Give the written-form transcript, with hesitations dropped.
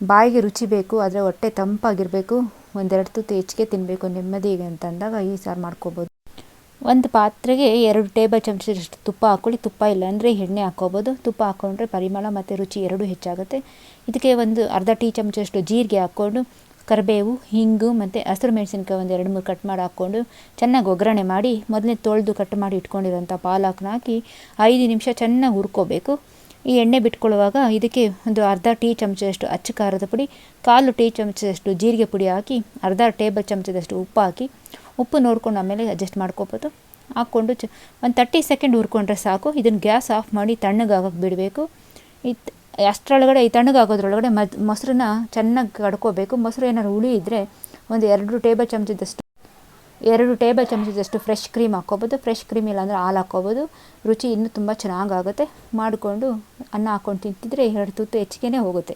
ಬಾಯಿಗೆ ರುಚಿ ಬೇಕು, ಆದರೆ ಹೊಟ್ಟೆ ತಂಪಾಗಿರಬೇಕು, ಒಂದೆರಡು ತುತ್ತು ಹೆಚ್ಚಿಗೆ ತಿನ್ನಬೇಕು ನೆಮ್ಮದಿಗೆ ಅಂತಂದಾಗ ಈ ಸಾರು ಮಾಡ್ಕೋಬೋದು. ಒಂದು ಪಾತ್ರೆಗೆ 2 ಟೇಬಲ್ ಚಮಚದಷ್ಟು ತುಪ್ಪ ಹಾಕ್ಕೊಳ್ಳಿ. ತುಪ್ಪ ಇಲ್ಲ ಅಂದರೆ ಎಣ್ಣೆ ಹಾಕ್ಕೋಬೋದು. ತುಪ್ಪ ಹಾಕ್ಕೊಂಡ್ರೆ ಪರಿಮಳ ಮತ್ತು ರುಚಿ ಎರಡೂ ಹೆಚ್ಚಾಗುತ್ತೆ. ಇದಕ್ಕೆ ಒಂದು ಅರ್ಧ ಟೀ ಚಮಚದಷ್ಟು ಜೀರಿಗೆ ಹಾಕ್ಕೊಂಡು, ಕರಿಬೇವು, ಹಿಂಗು ಮತ್ತು ಹಸಿರು ಮೆಣಸಿನ್ಕಾಯಿ ಒಂದು 2-3 ಕಟ್ ಮಾಡಿ ಹಾಕ್ಕೊಂಡು ಚೆನ್ನಾಗಿ ಒಗ್ಗರಣೆ ಮಾಡಿ, ಮೊದಲೇ ತೊಳೆದು ಕಟ್ ಮಾಡಿ ಇಟ್ಕೊಂಡಿರೋಂಥ ಪಾಲಕ್ನ ಹಾಕಿ 5 ನಿಮಿಷ ಚೆನ್ನಾಗಿ ಹುರ್ಕೋಬೇಕು. ಈ ಎಣ್ಣೆ ಬಿಟ್ಕೊಳ್ಳುವಾಗ ಇದಕ್ಕೆ ಒಂದು ಅರ್ಧ ಟೀ ಚಮಚದಷ್ಟು ಅಚ್ಚ ಖಾರದ ಪುಡಿ, 1/4 ಟೀ ಚಮಚದಷ್ಟು ಜೀರಿಗೆ ಪುಡಿ ಹಾಕಿ, ಅರ್ಧ ಟೇಬಲ್ ಚಮಚದಷ್ಟು ಉಪ್ಪು ಹಾಕಿ, ಉಪ್ಪು ನೋಡ್ಕೊಂಡು ಆಮೇಲೆ ಅಡ್ಜಸ್ಟ್ ಮಾಡ್ಕೋಬೋದು. ಹಾಕ್ಕೊಂಡು ಒಂದು 30 ಸೆಕೆಂಡ್ ಹುರ್ಕೊಂಡ್ರೆ ಸಾಕು. ಇದನ್ನು ಗ್ಯಾಸ್ ಆಫ್ ಮಾಡಿ ತಣ್ಣಗಾಗೋಕ್ಕೆ ಬಿಡಬೇಕು. ಅಷ್ಟರೊಳಗಡೆ ಈ ತಣ್ಣಗಾಗೋದ್ರೊಳಗಡೆ ಮೊಸರನ್ನ ಚೆನ್ನಾಗಿ ಕಡ್ಕೋಬೇಕು. ಮೊಸರು ಏನಾದ್ರು ಹುಳಿ ಇದ್ದರೆ ಒಂದು 2 ಟೇಬಲ್ ಚಮಚದಷ್ಟು ಫ್ರೆಶ್ ಕ್ರೀಮ್ ಹಾಕ್ಕೋಬೋದು. ಫ್ರೆಶ್ ಕ್ರೀಮ್ ಇಲ್ಲಾಂದರೆ ಹಾಲು ಹಾಕ್ಕೋಬೋದು. ರುಚಿ ಇನ್ನೂ ತುಂಬ ಚೆನ್ನಾಗಾಗುತ್ತೆ. ಮಾಡಿಕೊಂಡು ಅನ್ನ ಹಾಕ್ಕೊಂಡು ತಿಂತಿದ್ರೆ 2 ತುತ್ತು ಹೆಚ್ಚಿಗೆ ಹೋಗುತ್ತೆ.